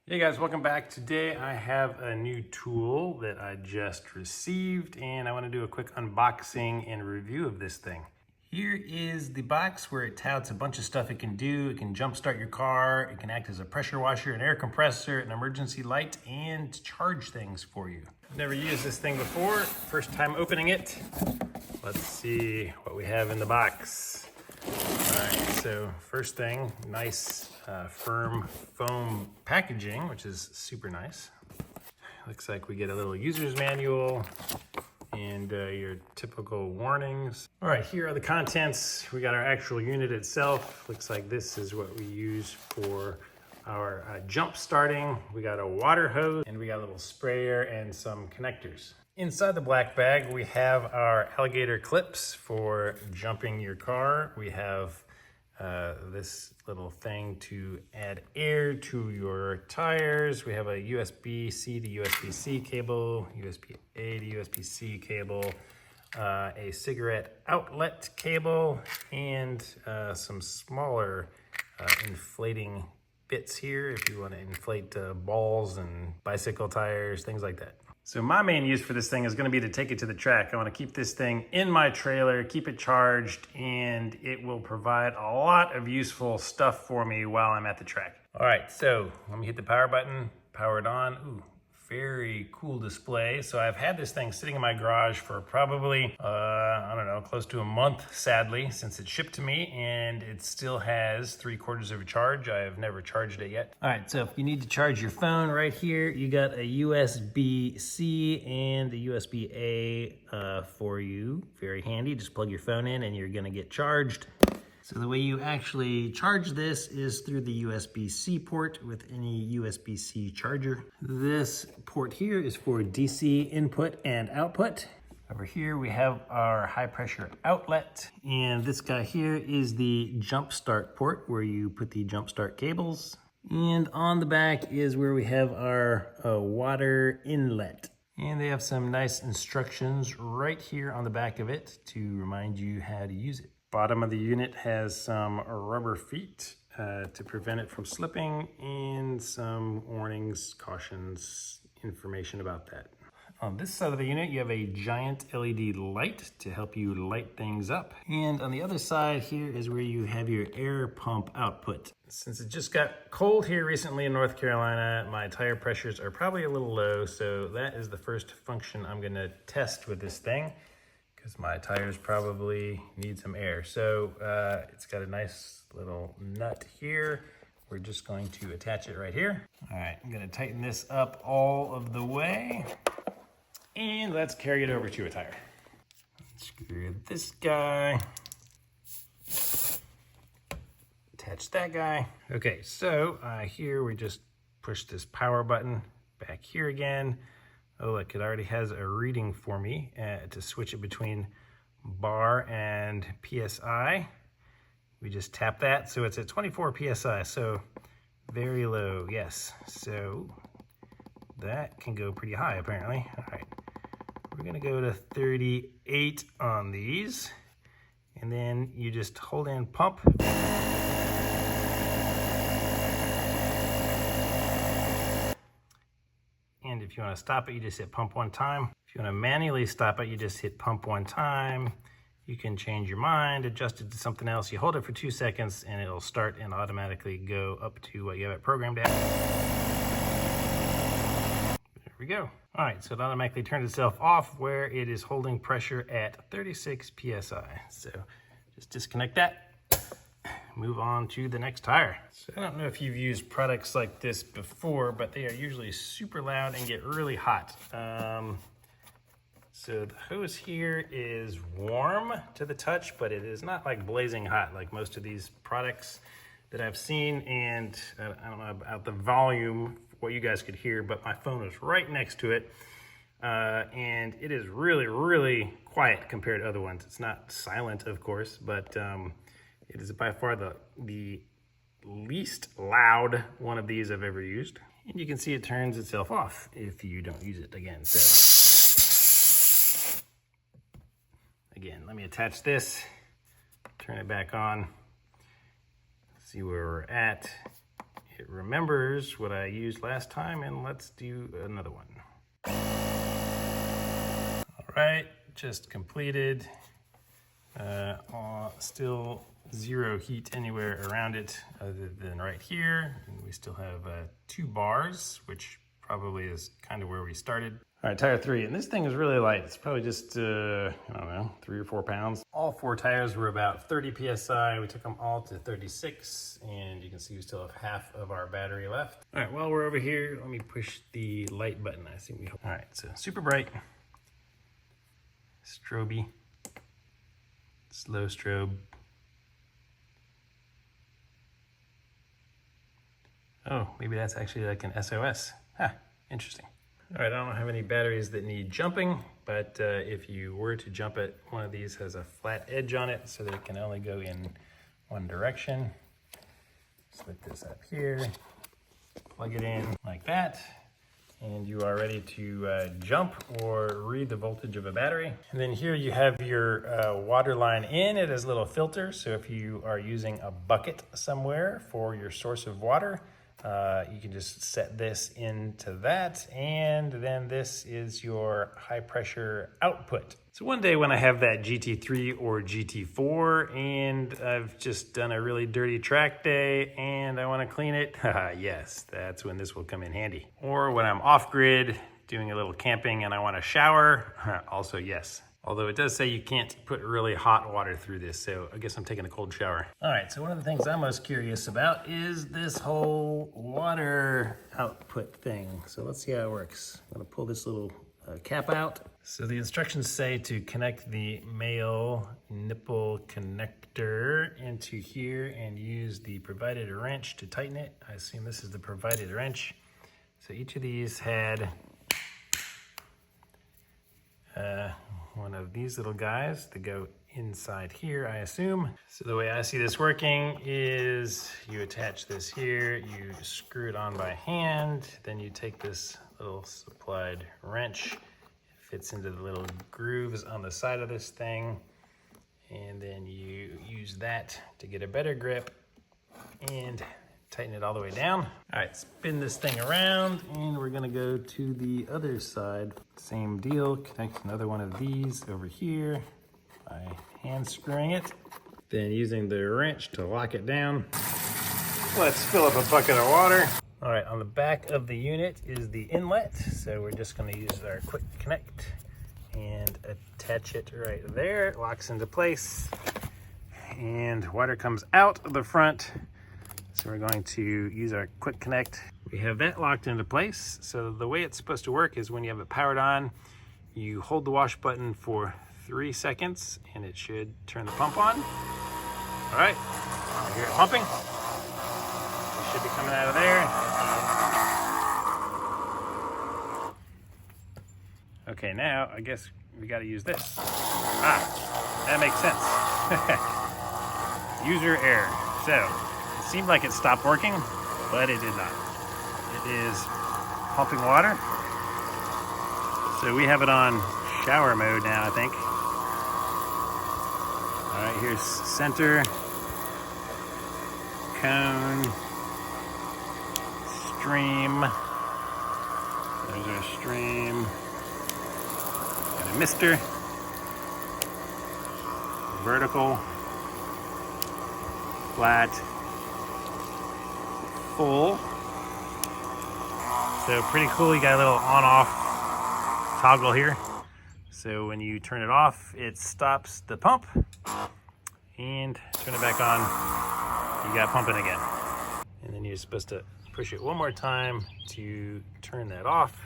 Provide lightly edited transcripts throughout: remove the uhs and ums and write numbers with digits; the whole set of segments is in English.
Hey guys, welcome back. Today I have a new tool that I just received and I want to do a quick unboxing and review of this thing. Here is the box where it touts a bunch of stuff it can do. It can jumpstart your car, it can act as a pressure washer, an air compressor, an emergency light, and charge things for you. I've never used this thing before, first time opening it. Let's see what we have in the box. All right, so first thing, nice firm foam packaging, which is super nice. Looks like we get a little user's manual and your typical warnings. All right, here are the contents. We got our actual unit itself. Looks like this is what we use for our jump starting. We got a water hose and we got a little sprayer and some connectors. Inside the black bag, we have our alligator clips for jumping your car. We have this little thing to add air to your tires. We have a USB-C to USB-C cable, USB-A to USB-C cable, a cigarette outlet cable, and some smaller inflating bits here if you want to inflate balls and bicycle tires, things like that. So my main use for this thing is going to be to take it to the track. I want to keep this thing in my trailer, keep it charged, and it will provide a lot of useful stuff for me while I'm at the track. All right, so let me hit the power button, power it on. Ooh, very cool display. So I've had this thing sitting in my garage for probably, I don't know, close to a month, sadly, since it shipped to me, and it still has 3/4 of a charge. I have never charged it yet. All right, so if you need to charge your phone right here, you got a USB-C and a USB-A for you. Very handy, just plug your phone in and you're gonna get charged. So the way you actually charge this is through the USB-C port with any USB-C charger. This port here is for DC input and output. Over here we have our high pressure outlet. And this guy here is the jump start port where you put the jump start cables. And on the back is where we have our water inlet. And they have some nice instructions right here on the back of it to remind you how to use it. Bottom of the unit has some rubber feet to prevent it from slipping and some warnings, cautions, information about that. On this side of the unit, you have a giant LED light to help you light things up. And on the other side here is where you have your air pump output. Since it just got cold here recently in North Carolina, my tire pressures are probably a little low, so that is the first function I'm gonna test with this thing, because my tires probably need some air. So it's got a nice little nut here. We're just going to attach it right here. All right, I'm gonna tighten this up all of the way. And let's carry it over to a tire. Screw this guy. Attach that guy. Okay, so here we just push this power button back here again. Oh, look, it already has a reading for me to switch it between bar and PSI. We just tap that, so it's at 24 PSI, so very low, yes. So that can go pretty high, apparently. All right, we're gonna go to 38 on these, and then you just hold in pump. And if you want to stop it, you just hit pump one time. If you want to manually stop it, you just hit pump one time. You can change your mind, adjust it to something else. You hold it for 2 seconds and it'll start and automatically go up to what you have it programmed at. There we go. All right, so it automatically turns itself off where it is holding pressure at 36 PSI. So just disconnect that. Move on to the next tire. So I don't know if you've used products like this before, but they are usually super loud and get really hot. So the hose here is warm to the touch, but it is not like blazing hot like most of these products that I've seen. And I don't know about the volume, what you guys could hear, but my phone is right next to it. And it is really, really quiet compared to other ones. It's not silent, of course, but it is by far the least loud one of these I've ever used. And you can see it turns itself off if you don't use it again. So again, let me attach this, turn it back on, see where we're at. it remembers what I used last time, and let's do another one. All right, just completed. Still zero heat anywhere around it other than right here. And we still have 2 bars, which probably is kind of where we started. All right, tire 3, and this thing is really light. It's probably just, I don't know, 3 or 4 pounds. All 4 tires were about 30 PSI. We took them all to 36, and you can see we still have half of our battery left. All right, while we're over here, let me push the light button. I think we hope. All right, so super bright, stroby, slow strobe. Oh, maybe that's actually like an SOS. Huh, interesting. All right, I don't have any batteries that need jumping, but if you were to jump it, one of these has a flat edge on it so that it can only go in one direction. Slip this up here, plug it in like that, and you are ready to jump or read the voltage of a battery. And then here you have your water line in. It has a little filter, so if you are using a bucket somewhere for your source of water, you can just set this into that, and then this is your high pressure output. So one day when I have that GT3 or GT4 and I've just done a really dirty track day and I want to clean it, yes, that's when this will come in handy. Or when I'm off grid doing a little camping and I want to shower, also yes. Although it does say you can't put really hot water through this, so I guess I'm taking a cold shower. All right, so one of the things I'm most curious about is this whole water output thing. So let's see how it works. I'm gonna pull this little cap out. So the instructions say to connect the male nipple connector into here and use the provided wrench to tighten it. I assume this is the provided wrench. So each of these had one of these little guys to go inside here, I assume. So the way I see this working is you attach this here, you screw it on by hand, then you take this little supplied wrench, it fits into the little grooves on the side of this thing, and then you use that to get a better grip and tighten it all the way down. All right, spin this thing around and we're gonna go to the other side. Same deal, connect another one of these over here by hand screwing it. Then using the wrench to lock it down. Let's fill up a bucket of water. All right, on the back of the unit is the inlet. So we're just gonna use our quick connect and attach it right there. It locks into place and water comes out of the front. So we're going to use our quick connect. We have that locked into place. So the way it's supposed to work is when you have it powered on, you hold the wash button for 3 seconds and it should turn the pump on. All right, I hear it pumping. It should be coming out of there. Okay, now I guess we gotta use this. That makes sense. User error. So, seemed like it stopped working, but it did not. It is pumping water. So we have it on shower mode now, I think. All right, here's center, cone, stream. There's our stream. Got a mister, vertical, flat, full. So pretty cool. You got a little on-off toggle here. So when you turn it off, it stops the pump, and turn it back on, you got pumping again. And then you're supposed to push it one more time to turn that off.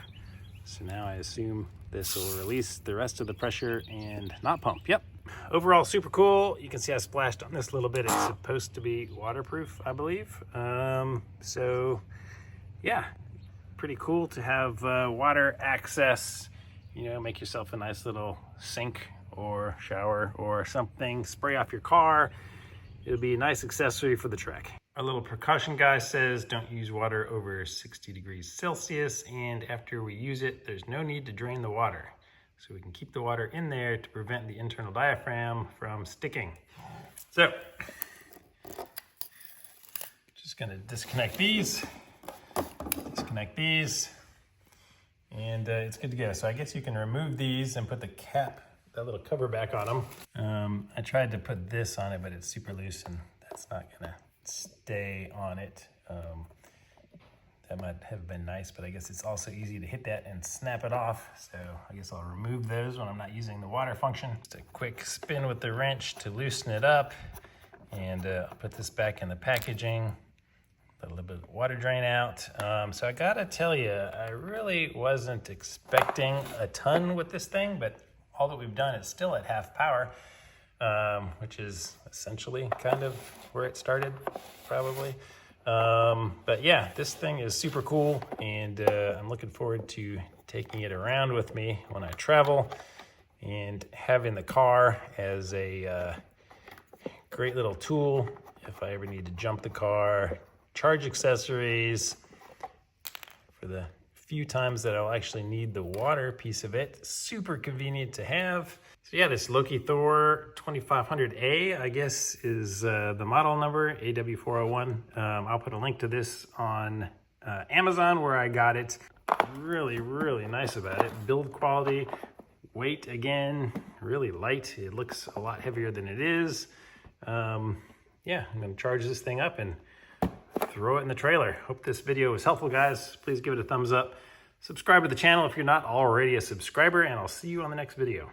So now I assume this will release the rest of the pressure and not pump. Yep. Overall, super cool. You can see I splashed on this a little bit. It's supposed to be waterproof, I believe. So yeah, pretty cool to have water access. You know, make yourself a nice little sink or shower or something, spray off your car. It'll be a nice accessory for the trek. Our little precaution guy says don't use water over 60 degrees Celsius, and after we use it, there's no need to drain the water. So we can keep the water in there to prevent the internal diaphragm from sticking. So, just gonna disconnect these, and it's good to go. So I guess you can remove these and put the cap, that little cover back on them. I tried to put this on it, but it's super loose and that's not gonna stay on it. That might have been nice, but I guess it's also easy to hit that and snap it off. So I guess I'll remove those when I'm not using the water function. Just a quick spin with the wrench to loosen it up. And I'll put this back in the packaging. Let a little bit of water drain out. So I gotta tell you, I really wasn't expecting a ton with this thing, but all that we've done is still at half power, which is essentially kind of where it started, probably. But yeah, this thing is super cool, and I'm looking forward to taking it around with me when I travel and having the car as a great little tool if I ever need to jump the car, charge accessories, for the few times that I'll actually need the water piece of it. Super convenient to have. So yeah, this Lokithor 2500A, I guess, is the model number, AW401. I'll put a link to this on Amazon where I got it. Really, really nice about it. Build quality, weight again, really light. It looks a lot heavier than it is. Yeah, I'm gonna charge this thing up and throw it in the trailer. Hope this video was helpful, guys. Please give it a thumbs up. Subscribe to the channel if you're not already a subscriber, and I'll see you on the next video.